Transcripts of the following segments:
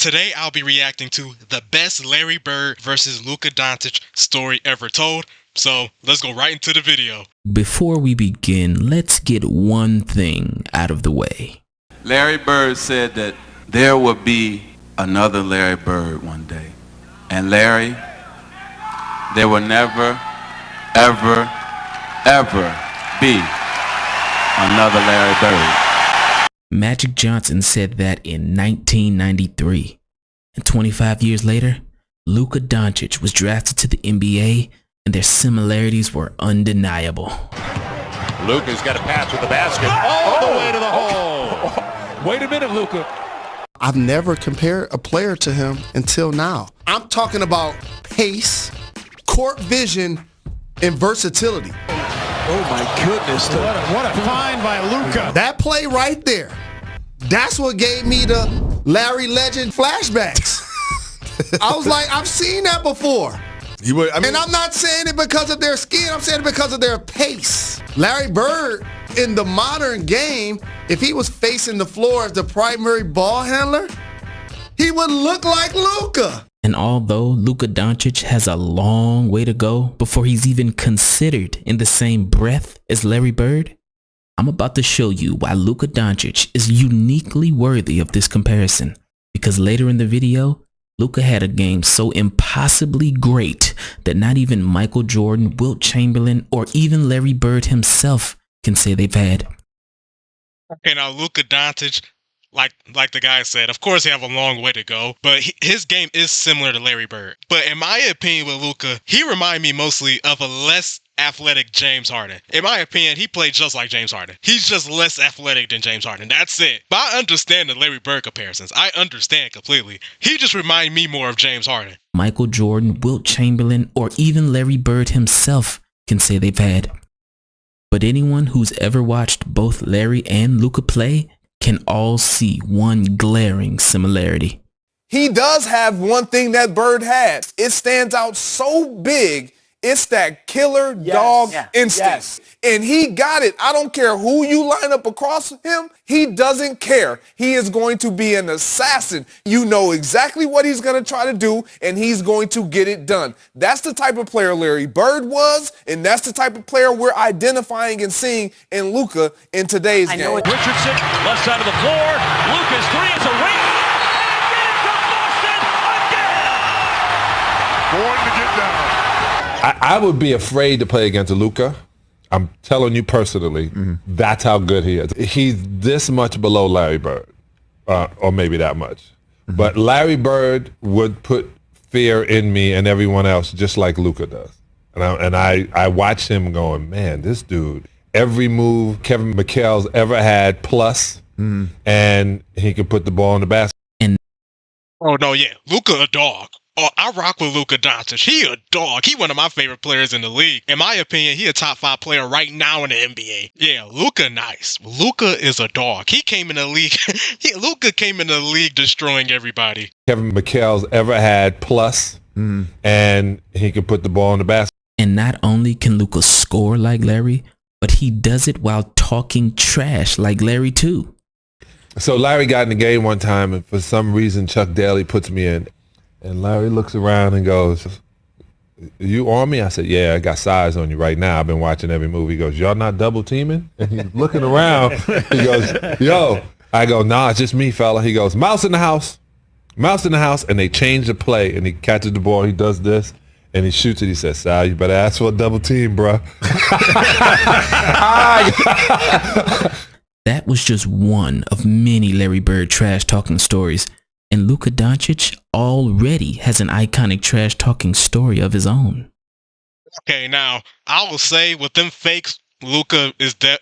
Today I'll be reacting to the best Larry Bird versus Luka Doncic story ever told. So let's go right into the video. Before we begin, let's get one thing out of the way. Larry Bird said that there would be another Larry Bird one day. And Larry, there will never, ever, ever be another Larry Bird. Magic Johnson said that in 1993. And 25 years later, Luka Doncic was drafted to the NBA, and their similarities were undeniable. Luka's got a pass with the basket all the way to the hole. Wait a minute, Luka. I've never compared a player to him until now. I'm talking about pace, court vision, and versatility. Oh my goodness. What a find by Luka. That play right there, that's what gave me the Larry Legend flashbacks. I was like, I've seen that before. And I'm not saying it because of their skin, I'm saying it because of their pace. Larry Bird, in the modern game, if he was facing the floor as the primary ball handler, he would look like Luka. And although Luka Doncic has a long way to go before he's even considered in the same breath as Larry Bird, I'm about to show you why Luka Doncic is uniquely worthy of this comparison. Because later in the video, Luka had a game so impossibly great that not even Michael Jordan, Wilt Chamberlain, or even Larry Bird himself can say they've had. Okay, now Luka Doncic, like the guy said, of course he have a long way to go, but his game is similar to Larry Bird. But in my opinion with Luka, he remind me mostly of a less athletic James Harden. In my opinion, he played just like James Harden. He's just less athletic than James Harden. That's it. But I understand the Larry Bird comparisons. I understand completely. He just remind me more of James Harden. Michael Jordan, Wilt Chamberlain, or even Larry Bird himself can say they've had. But anyone who's ever watched both Larry and Luka play can all see one glaring similarity. He does have one thing that Bird has. It stands out so big. It's that killer dog instinct. And he got it. I don't care who you line up across him. He doesn't care. He is going to be an assassin. You know exactly what he's going to try to do, and he's going to get it done. That's the type of player Larry Bird was, and that's the type of player we're identifying and seeing in Luka in today's game. Richardson, left side of the floor. Luka's three is a ring. And it's a Boston again. Going to get down. I would be afraid to play against Luka. I'm telling you personally, that's how good he is. He's this much below Larry Bird, or maybe that much. But Larry Bird would put fear in me and everyone else just like Luka does. And I watch him going, man, this dude, every move Kevin McHale's ever had plus, and he can put the ball in the basket. Oh, no, yeah. Luka a dog. Oh, I rock with Luka Doncic. He a dog. He one of my favorite players in the league. In my opinion, he a top 5 player right now in the NBA. Yeah, Luka nice. Luka is a dog. He came in the league. Luka came in the league destroying everybody. Kevin McHale's ever had plus, and he can put the ball in the basket. And not only can Luka score like Larry, but he does it while talking trash like Larry too. So Larry got in the game one time, and for some reason Chuck Daly puts me in. And Larry looks around and goes, you on me? I said, yeah, I got size on you right now. I've been watching every move. He goes, y'all not double teaming? And he's looking around. He goes, yo. I go, nah, it's just me, fella. He goes, mouse in the house. Mouse in the house. And they change the play. And he catches the ball. He does this. And he shoots it. He says, Sal, you better ask for a double team, bro. That was just one of many Larry Bird trash-talking stories. And Luka Doncic already has an iconic trash-talking story of his own. Okay, now, I will say with them fakes, Luka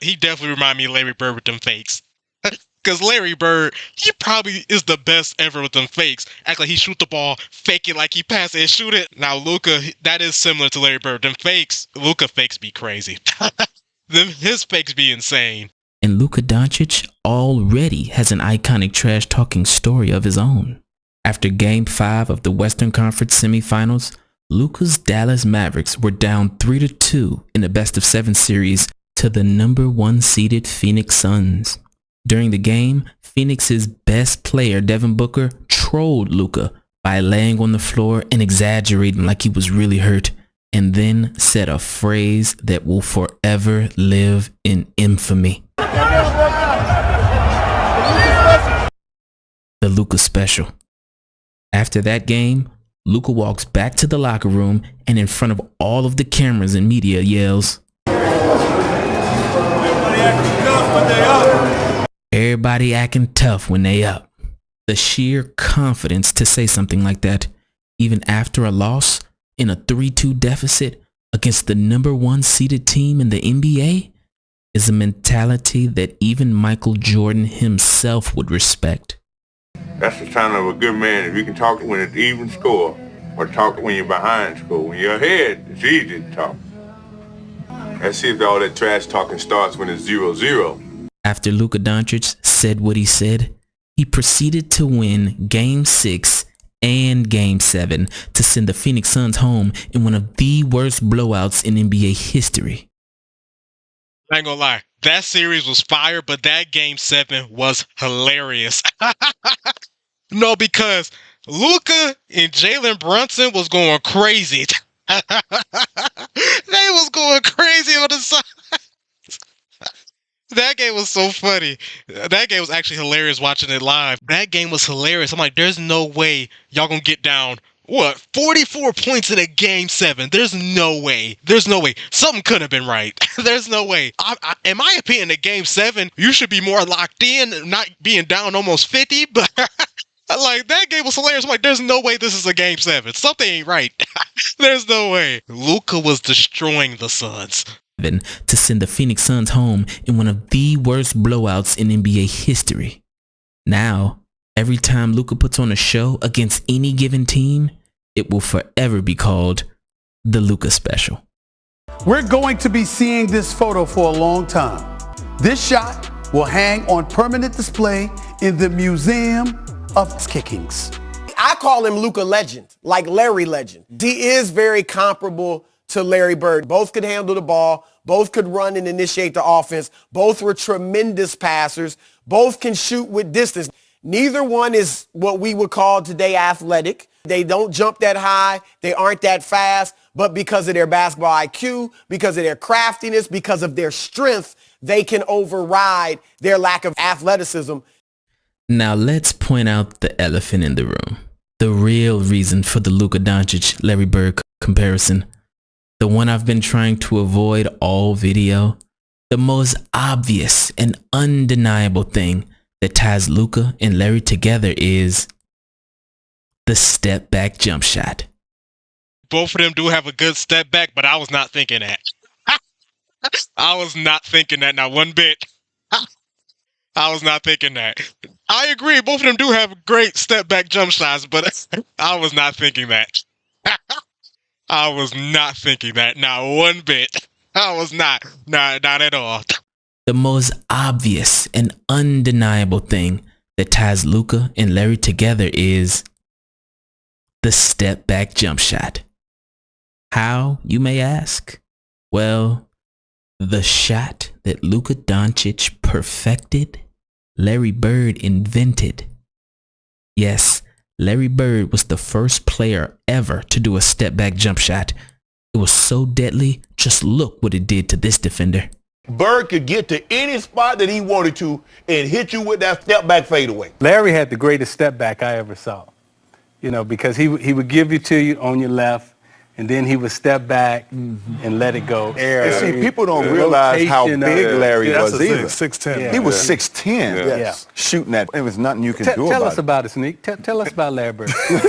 he definitely remind me of Larry Bird with them fakes. Because Larry Bird, he probably is the best ever with them fakes. Act like he shoot the ball, fake it like he pass it and shoot it. Now, Luka, that is similar to Larry Bird. Them fakes, Luka fakes be crazy. His fakes be insane. And Luka Doncic already has an iconic trash-talking story of his own. After Game 5 of the Western Conference semifinals, Luka's Dallas Mavericks were down 3-2 in the best-of-7 series to the number 1 seeded Phoenix Suns. During the game, Phoenix's best player, Devin Booker, trolled Luka by laying on the floor and exaggerating like he was really hurt, and then said a phrase that will forever live in infamy. The Luka special. After that game, Luka walks back to the locker room and in front of all of the cameras and media yells, "Everybody acting tough when they up." The sheer confidence to say something like that, even after a loss in a 3-2 deficit against the number 1 seeded team in the NBA, is a mentality that even Michael Jordan himself would respect. That's the sign of a good man. If you can talk when it's even score or talk when you're behind score. When you're ahead, it's easy to talk. Let's see if all that trash talking starts when it's 0-0. After Luka Doncic said what he said, he proceeded to win Game 6 and Game 7 to send the Phoenix Suns home in one of the worst blowouts in NBA history. I ain't gonna lie, that series was fire, but that Game 7 was hilarious. No, because Luka and Jalen Brunson was going crazy. They was going crazy on the side. That game was so funny. That game was actually hilarious watching it live. That game was hilarious. I'm like, there's no way y'all gonna get down, 44 points in a Game 7. There's no way. There's no way. Something couldn't have been right. There's no way. In my opinion, the Game 7, you should be more locked in, not being down almost 50, but like, that game was hilarious. I'm like, there's no way this is a Game 7. Something ain't right. There's no way. Luka was destroying the Suns. To send the Phoenix Suns home in one of the worst blowouts in NBA history. Now, every time Luka puts on a show against any given team, it will forever be called the Luka special. We're going to be seeing this photo for a long time. This shot will hang on permanent display in the Museum of Kickings. I call him Luka Legend, like Larry Legend. He is very comparable to Larry Bird. Both could handle the ball. Both could run and initiate the offense. Both were tremendous passers. Both can shoot with distance. Neither one is what we would call today athletic. They don't jump that high. They aren't that fast. But because of their basketball IQ, because of their craftiness, because of their strength, they can override their lack of athleticism. Now let's point out the elephant in the room. The real reason for the Luka Doncic Larry Bird comparison. The one I've been trying to avoid all video. The most obvious and undeniable thing that ties Luka and Larry together is the step back jump shot. Both of them do have a good step back, but I was not thinking that. I was not thinking that, not one bit. I was not thinking that. I agree, both of them do have great step back jump shots, but I was not thinking that. I was not thinking that, not one bit. I was not at all. The most obvious and undeniable thing that ties Luka and Larry together is the step back jump shot. How, you may ask? Well, the shot that Luka Doncic perfected, Larry Bird invented. Yes, Larry Bird was the first player ever to do a step-back jump shot. It was so deadly, just look what it did to this defender. Bird could get to any spot that he wanted to and hit you with that step-back fadeaway. Larry had the greatest step-back I ever saw, because he would give it to you on your left, and then he would step back and let it go. And see, people don't realize how big Larry was either. 6'10". Yeah. He was 6'10", shooting that. It was nothing you could do about it. Tell us about it, Sneak. Tell us about Larry Bird. Seems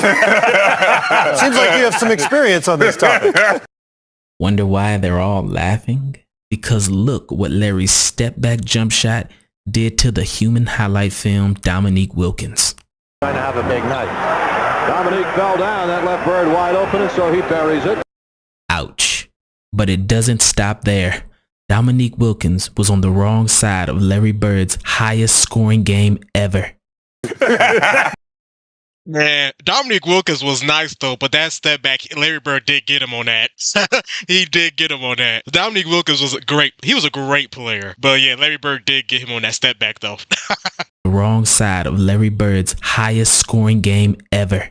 like you have some experience on this topic. Wonder why they're all laughing? Because look what Larry's step-back jump shot did to the human highlight film Dominique Wilkins. Trying to have a big night. Dominique fell down. That left Bird wide open, and so he buries it. Ouch. But it doesn't stop there. Dominique Wilkins was on the wrong side of Larry Bird's highest scoring game ever. Man, Dominique Wilkins was nice though, but that step back, Larry Bird did get him on that. He did get him on that. Dominique Wilkins was he was a great player. But yeah, Larry Bird did get him on that step back though. The wrong side of Larry Bird's highest scoring game ever.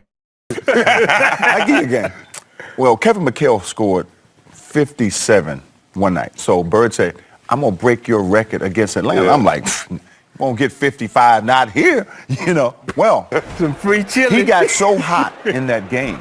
I give you a game. Well, Kevin McHale scored 57 one night. So Bird said, I'm going to break your record against Atlanta. Yeah. I'm like, won't get 55, not here, you know. Well, some free chili. He got so hot in that game.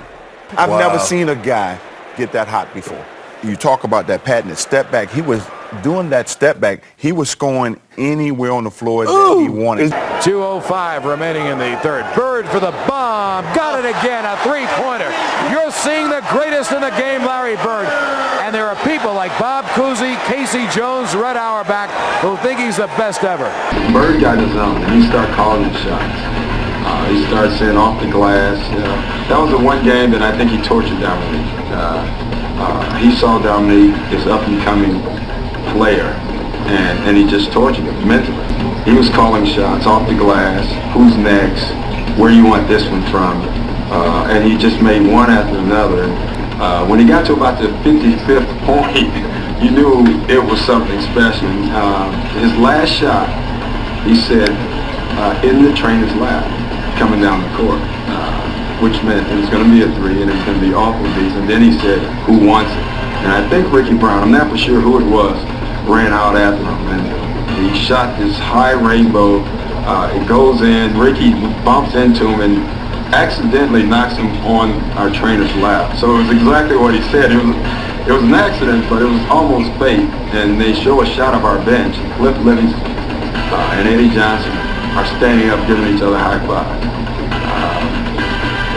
I've never seen a guy get that hot before. You talk about that patented step back. He was doing that step back. He was scoring anywhere on the floor that he wanted. 2:05 remaining in the third. Bird for the bomb. Got it again, a three-pointer. You're seeing the greatest in the game, Larry Bird. And there are people like Bob Cousy, Casey Jones, Red Auerbach, who think he's the best ever. Bird got his own, and he started calling shots. He started saying off the glass. That was the one game that I think he tortured Dominique. He saw Dominique as up-and-coming player, and he just tortured him mentally. He was calling shots off the glass, who's next, where you want this one from, and he just made one after another. When he got to about the 55th point, you knew it was something special. His last shot, he said, in the trainer's lap, coming down the court, which meant it was going to be a three and it's going to be off of these. And then he said, who wants it? And I think Ricky Brown, I'm not for sure who it was, ran out after him. And he shot this high rainbow. It goes in. Ricky bumps into him and accidentally knocks him on our trainer's lap. So it was exactly what he said. It was an accident, but it was almost fate. And they show a shot of our bench. Cliff Livingston and Eddie Johnson are standing up giving each other high fives.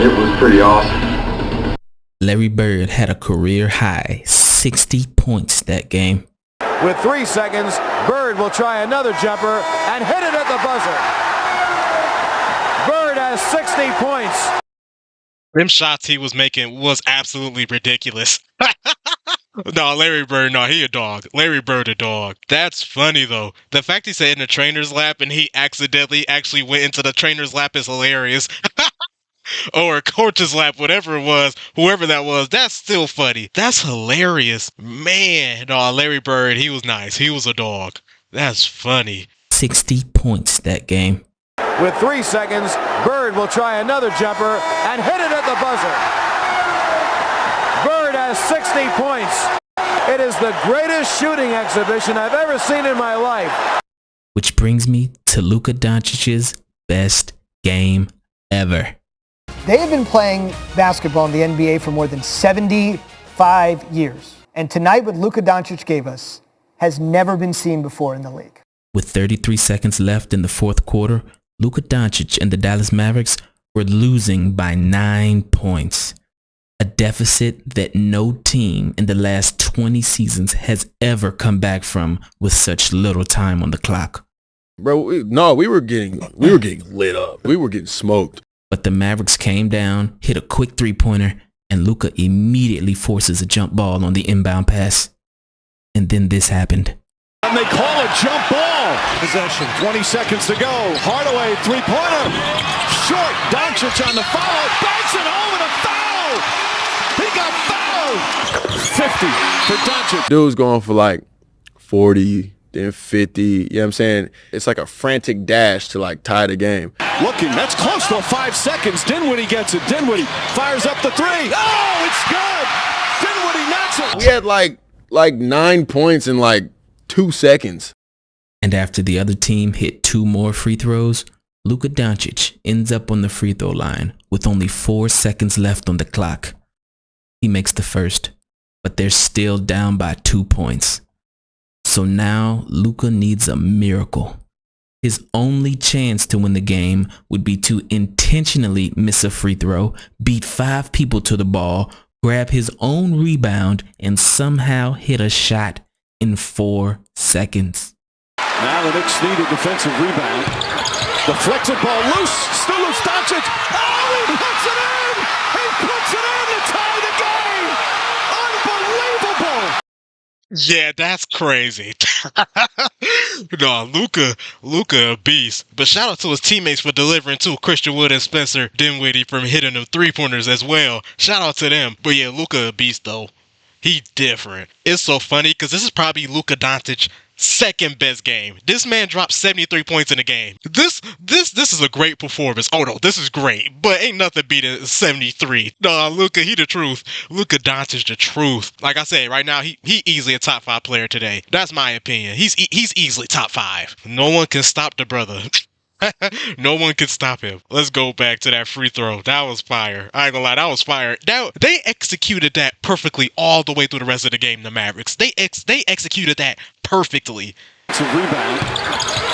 It was pretty awesome. Larry Bird had a career high 60 points that game. With 3 seconds, Bird will try another jumper and hit it at the buzzer. Bird has 60 points. Them shots he was making was absolutely ridiculous. No, Larry Bird, no, he a dog. Larry Bird a dog. That's funny, though. The fact he said in the trainer's lap and he accidentally actually went into the trainer's lap is hilarious. Or a coach's lap, whatever it was, whoever that was, that's still funny. That's hilarious. Man, no, Larry Bird, he was nice. He was a dog. That's funny. 60 points that game. With 3 seconds, Bird will try another jumper and hit it at the buzzer. Bird has 60 points. It is the greatest shooting exhibition I've ever seen in my life. Which brings me to Luka Doncic's best game ever. They have been playing basketball in the NBA for more than 75 years. And tonight what Luka Doncic gave us has never been seen before in the league. With 33 seconds left in the fourth quarter, Luka Doncic and the Dallas Mavericks were losing by 9 points. A deficit that no team in the last 20 seasons has ever come back from with such little time on the clock. Bro, we were getting lit up. We were getting smoked. But the Mavericks came down, hit a quick three-pointer, and Luka immediately forces a jump ball on the inbound pass. And then this happened. And they call a jump ball. Possession, 20 seconds to go. Hardaway, three-pointer. Short, Doncic on the follow. Banks it home and a foul. He got fouled. 50 for Doncic. Dude's going for like 40, then 50. You know what I'm saying? It's like a frantic dash to like tie the game. Looking, that's close to 5 seconds. Dinwiddie gets it. Dinwiddie fires up the three. Oh, it's good. Dinwiddie knocks it. We had like 9 points in like 2 seconds. And after the other team hit 2 more free throws, Luka Doncic ends up on the free throw line with only 4 seconds left on the clock. He makes the first, but they're still down by 2 points. So now Luka needs a miracle. His only chance to win the game would be to intentionally miss a free throw, beat 5 people to the ball, grab his own rebound, and somehow hit a shot in 4 seconds. Now the Knicks need a defensive rebound. Deflected ball loose. Still loose. Doncic. Oh, he puts it in! He puts it in to tie the game! Unbelievable! Yeah, that's crazy. No, Luka a beast. But shout out to his teammates for delivering too. Christian Wood and Spencer Dinwiddie from hitting them 3-pointers as well. Shout out to them. But yeah, Luka a beast though. He different. It's so funny because this is probably Luka Doncic second best game. This man dropped 73 points in the game. This is a great performance. Oh no, this is great, but ain't nothing beating 73. No, Luka, he the truth. Luka Doncic the truth. Like I said, right now he easily a top 5 player today. That's my opinion. He's easily top 5. No one can stop the brother. No one could stop him. Let's go back to that free throw. That was fire. I ain't gonna lie, that was fire. They executed that perfectly all the way through the rest of the game, the Mavericks. They executed that perfectly. To rebound.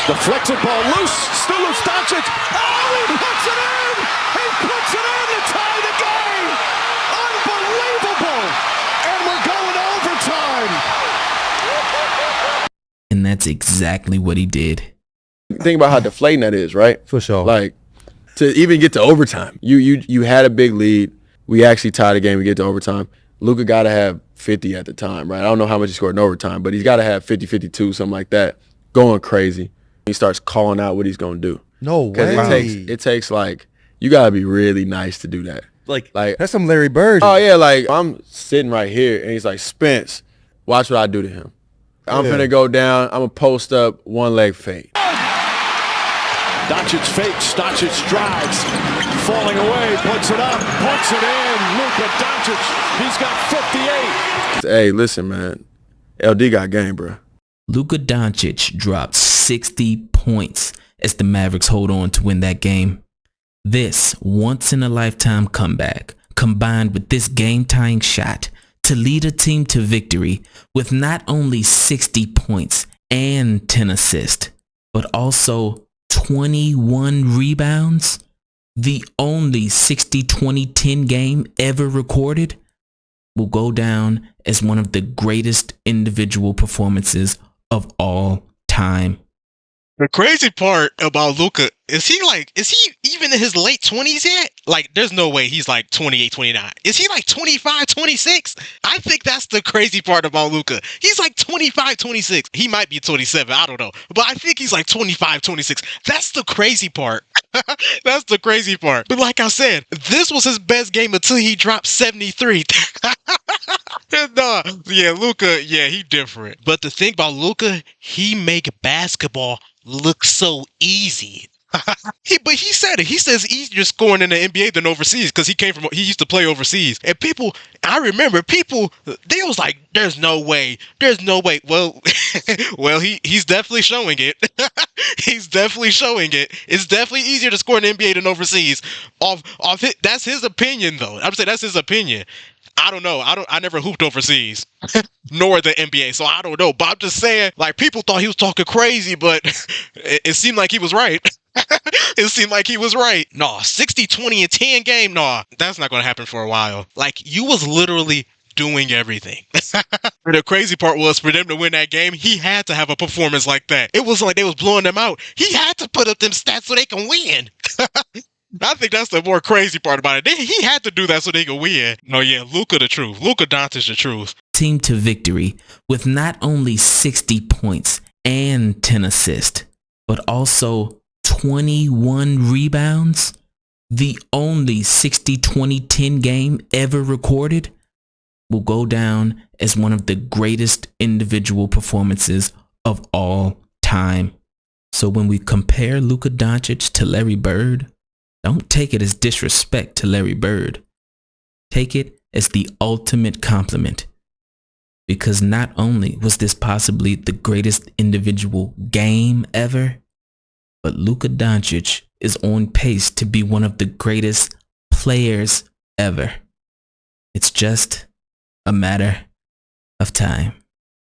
Deflected ball loose. Still loose. Doncic. Oh, he puts it in! He puts it in to tie the game! Unbelievable! And we're going overtime! And that's exactly what he did. Think about how deflating that is, right? For sure. Like, to even get to overtime, you had a big lead. We actually tied the game. We get to overtime. Luka got to have 50 at the time, right? I don't know how much he scored in overtime, but he's got to have 50, 52, something like that, going crazy. He starts calling out what he's going to do. No way. Because it takes like, you got to be really nice to do that. Like that's some Larry Bird. Oh, yeah, like, I'm sitting right here, and he's like, Spence, watch what I do to him. I'm finna go down. I'm going to post up, one leg fade. Doncic fakes, Doncic drives, falling away, puts it up, puts it in. Luka Doncic, he's got 58. Hey, listen, man. LD got game, bro. Luka Doncic dropped 60 points as the Mavericks hold on to win that game. This once-in-a-lifetime comeback, combined with this game-tying shot to lead a team to victory with not only 60 points and 10 assists, but also 21 rebounds, the only 60-20-10 game ever recorded, will go down as one of the greatest individual performances of all time. The crazy part about Luka is he even in his late 20s yet? Like, there's no way he's like 28, 29. Is he like 25, 26? I think that's the crazy part about Luka. He's like 25, 26. He might be 27. I don't know. But I think he's like 25, 26. That's the crazy part. That's the crazy part. But like I said, this was his best game until he dropped 73. Nah, yeah, Luka, yeah, he different. But the thing about Luka, he make basketball look so easy. But he said it. He says it's easier scoring in the NBA than overseas because he used to play overseas. And I remember people, they was like, there's no way. Well, he's definitely showing it. He's definitely showing it. It's definitely easier to score in the NBA than overseas. That's his opinion, though. I'm saying that's his opinion. I don't know. I never hooped overseas, nor the NBA, so I don't know. But I'm just saying, like, people thought he was talking crazy, but it seemed like he was right. It seemed like he was right. Nah, 60, 20, and 10 game, nah, that's not going to happen for a while. Like, you was literally doing everything. The crazy part was, for them to win that game, he had to have a performance like that. It was like they was blowing them out. He had to put up them stats so they can win. I think that's the more crazy part about it. He had to do that so they could win. No, yeah, Luka the truth. Luka Doncic the truth. Team to victory with not only 60 points and 10 assists, but also 21 rebounds, the only 60-20-10 game ever recorded, will go down as one of the greatest individual performances of all time. So when we compare Luka Doncic to Larry Bird, don't take it as disrespect to Larry Bird. Take it as the ultimate compliment. Because not only was this possibly the greatest individual game ever, but Luka Doncic is on pace to be one of the greatest players ever. It's just a matter of time.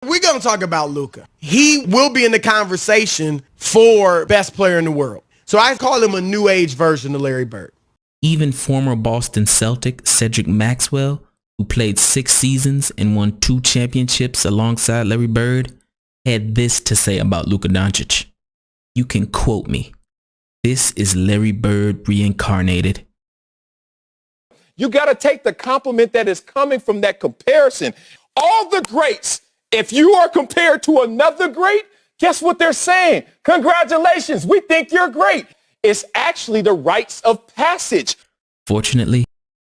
We're going to talk about Luka. He will be in the conversation for best player in the world. So I call him a new age version of Larry Bird. Even former Boston Celtic Cedric Maxwell, who played 6 seasons and won 2 championships alongside Larry Bird, had this to say about Luka Doncic. You can quote me. This is Larry Bird reincarnated. You got to take the compliment that is coming from that comparison. All the greats If you are compared to another great, guess what they're saying? Congratulations, we think you're great. It's actually the rites of passage. Fortunately,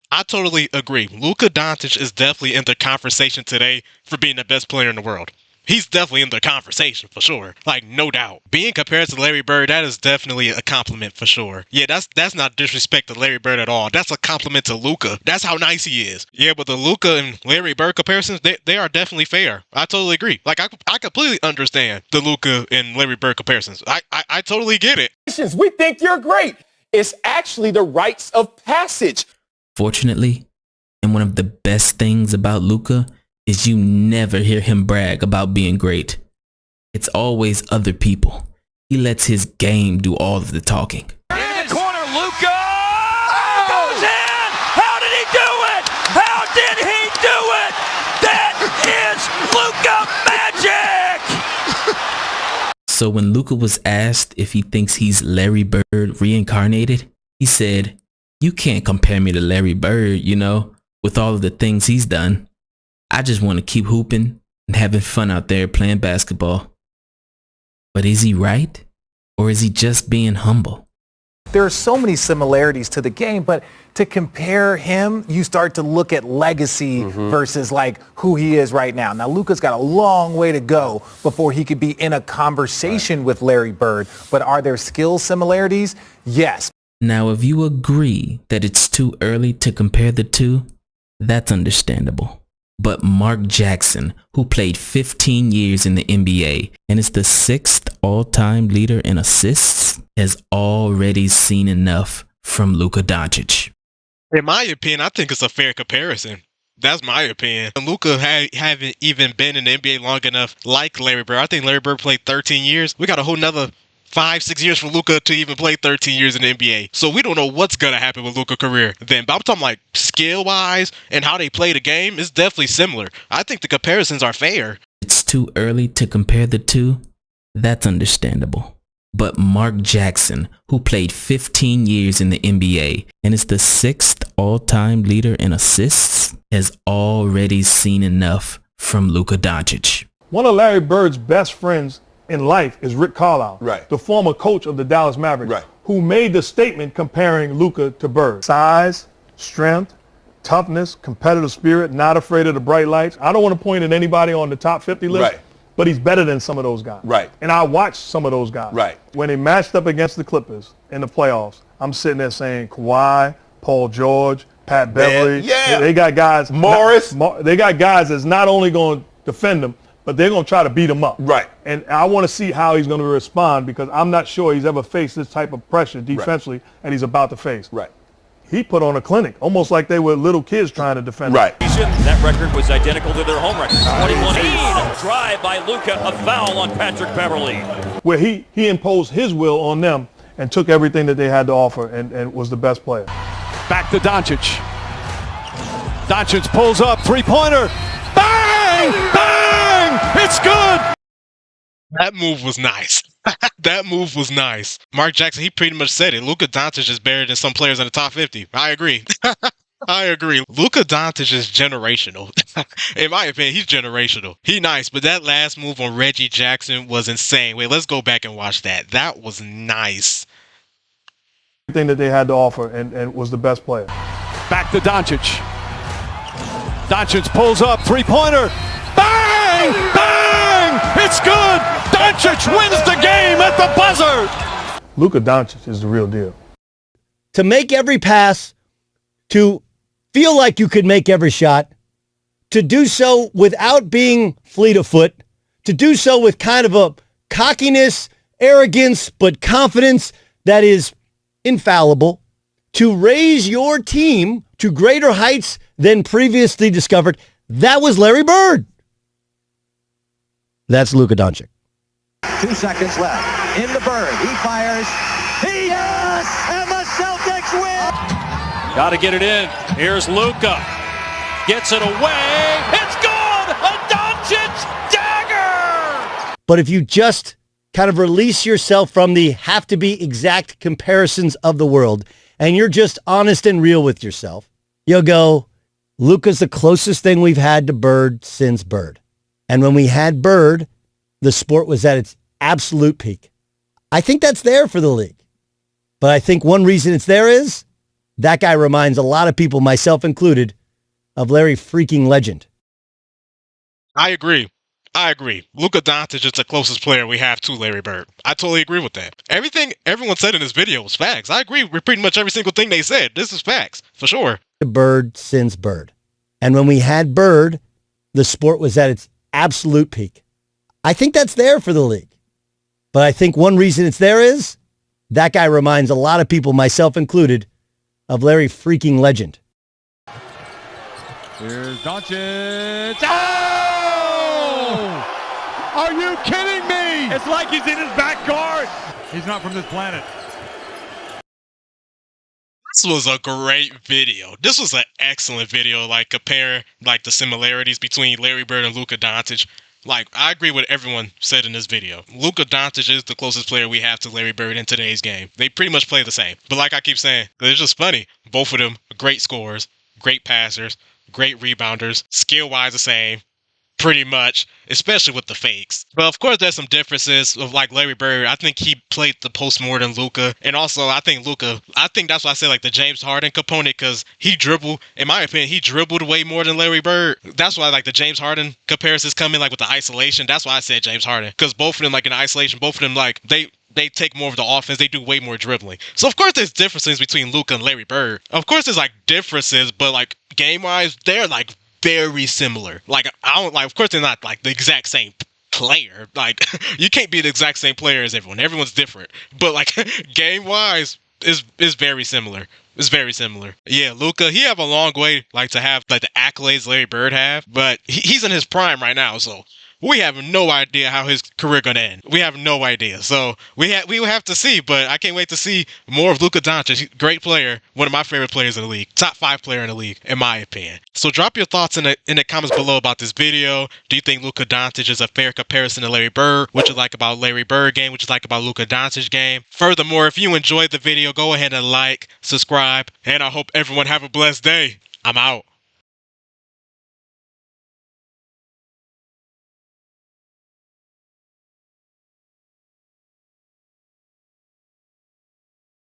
I totally agree. Luka Doncic is definitely in the conversation today for being the best player in the world. He's definitely in the conversation for sure. Like, no doubt. Being compared to Larry Bird, that is definitely a compliment for sure. Yeah, that's not disrespect to Larry Bird at all. That's a compliment to Luka. That's how nice he is. Yeah, but the Luka and Larry Bird comparisons, they are definitely fair. I totally agree. Like, I completely understand the Luka and Larry Bird comparisons. I totally get it. We think you're great. It's actually the rites of passage. fortunately, and one of the best things about Luka is you never hear him brag about being great. It's always other people. He lets his game do all of the talking. Corner, Luka! Oh! Goes in! How did he do it? How did he do it? That is Luka magic! So when Luka was asked if he thinks he's Larry Bird reincarnated, he said, "You can't compare me to Larry Bird, you know, with all of the things he's done. I just want to keep hooping and having fun out there playing basketball." But is he right? Or is he just being humble? There are so many similarities to the game, but to compare him, you start to look at legacy versus like who he is right now. Now, Luka's got a long way to go before he could be in a conversation with Larry Bird, but are there skill similarities? Yes. Now, if you agree that it's too early to compare the two, that's understandable. But Mark Jackson, who played 15 years in the NBA and is the 6th all-time leader in assists, has already seen enough from Luka Doncic. In my opinion, I think it's a fair comparison. That's my opinion. Luka haven't even been in the NBA long enough like Larry Bird. I think Larry Bird played 13 years. We got a whole nother 5-6 years for Luka to even play 13 years in the NBA. So we don't know what's going to happen with Luka's career then. But I'm talking like skill-wise and how they play the game is definitely similar. I think the comparisons are fair. It's too early to compare the two. That's understandable. But Mark Jackson, who played 15 years in the NBA and is the 6th all-time leader in assists, has already seen enough from Luka Doncic. One of Larry Bird's best friends in life is Rick Carlisle, right, the former coach of the Dallas Mavericks, right, who made the statement comparing Luka to Bird. Size, strength, toughness, competitive spirit, not afraid of the bright lights. I don't want to point at anybody on the top 50 list, right, but he's better than some of those guys. Right. And I watched some of those guys. Right. When they matched up against the Clippers in the playoffs, I'm sitting there saying Kawhi, Paul George, Pat Beverly. Yeah. They got guys. Morris. They got guys that's not only going to defend them, but they're going to try to beat him up. Right. And I want to see how he's going to respond because I'm not sure he's ever faced this type of pressure defensively that he's about to face. Right. He put on a clinic, almost like they were little kids trying to defend him. Right. That record was identical to their home record. 21-8. Drive by Luka, a foul on Patrick Beverly. Where he imposed his will on them and took everything that they had to offer and was the best player. Back to Doncic. Doncic pulls up, three-pointer. Bang! Bang! It's good! That move was nice. That move was nice. Mark Jackson, he pretty much said it. Luka Doncic is better than some players in the top 50. I agree. I agree. Luka Doncic is generational. In my opinion, he's generational. He nice, but that last move on Reggie Jackson was insane. Wait, let's go back and watch that. That was nice. Everything that they had to offer and was the best player. Back to Doncic. Doncic pulls up, three-pointer. Bang! Bang! It's good! Doncic wins the game at the buzzer! Luka Doncic is the real deal. To make every pass, to feel like you could make every shot, to do so without being fleet of foot, to do so with kind of a cockiness, arrogance, but confidence that is infallible, to raise your team to greater heights than previously discovered, that was Larry Bird. That's Luka Doncic. 2 seconds left. In the Bird. He fires. Yes! And the Celtics win! Got to get it in. Here's Luka. Gets it away. It's good! A Doncic dagger! But if you just kind of release yourself from the have to be exact comparisons of the world, and you're just honest and real with yourself, you'll go, Luka's the closest thing we've had to Bird since Bird. And when we had Bird, the sport was at its absolute peak. I think that's there for the league. But I think one reason it's there is that guy reminds a lot of people, myself included, of Larry freaking Legend. I agree. Luka Doncic is the closest player we have to Larry Bird. I totally agree with that. Everything everyone said in this video was facts. I agree with pretty much every single thing they said. This is facts, for sure. Bird since Bird. And when we had Bird, the sport was at its absolute peak. I think that's there for the league. But I think one reason it's there is that guy reminds a lot of people, myself included, of Larry freaking Legend. Here's Doncic. Oh! Are you kidding me? It's like he's in his backyard. He's not from this planet. This was a great video. This was an excellent video, like comparing like the similarities between Larry Bird and Luka Doncic. Like, I agree with everyone said in this video. Luka Doncic is the closest player we have to Larry Bird in today's game. They pretty much play the same. But like I keep saying, it's just funny. Both of them great scorers, great passers, great rebounders, skill-wise the same. Pretty much, especially with the fakes. But of course, there's some differences of like Larry Bird. I think he played the post more than Luka. And also, I think that's why I say like the James Harden component, because he dribbled, in my opinion, he dribbled way more than Larry Bird. That's why like the James Harden comparisons come in like with the isolation. That's why I said James Harden, because both of them like in isolation, both of them like they take more of the offense. They do way more dribbling. So of course there's differences between Luka and Larry Bird. Of course there's like differences, but like game-wise, they're like very similar. Like, I don't like, of course they're not like the exact same player. Like, you can't be the exact same player as everyone. Everyone's different. But like game wise is very similar. It's very similar. Yeah, Luka, he have a long way like to have like the accolades Larry Bird have, but he's in his prime right now, so we have no idea how his career gonna end. We have no idea. So we will have to see, but I can't wait to see more of Luka Doncic. Great player, one of my favorite players in the league. Top 5 player in the league, in my opinion. So drop your thoughts in the comments below about this video. Do you think Luka Doncic is a fair comparison to Larry Bird? What you like about Larry Bird game? What you like about Luka Doncic game? Furthermore, if you enjoyed the video, go ahead and like, subscribe, and I hope everyone have a blessed day. I'm out.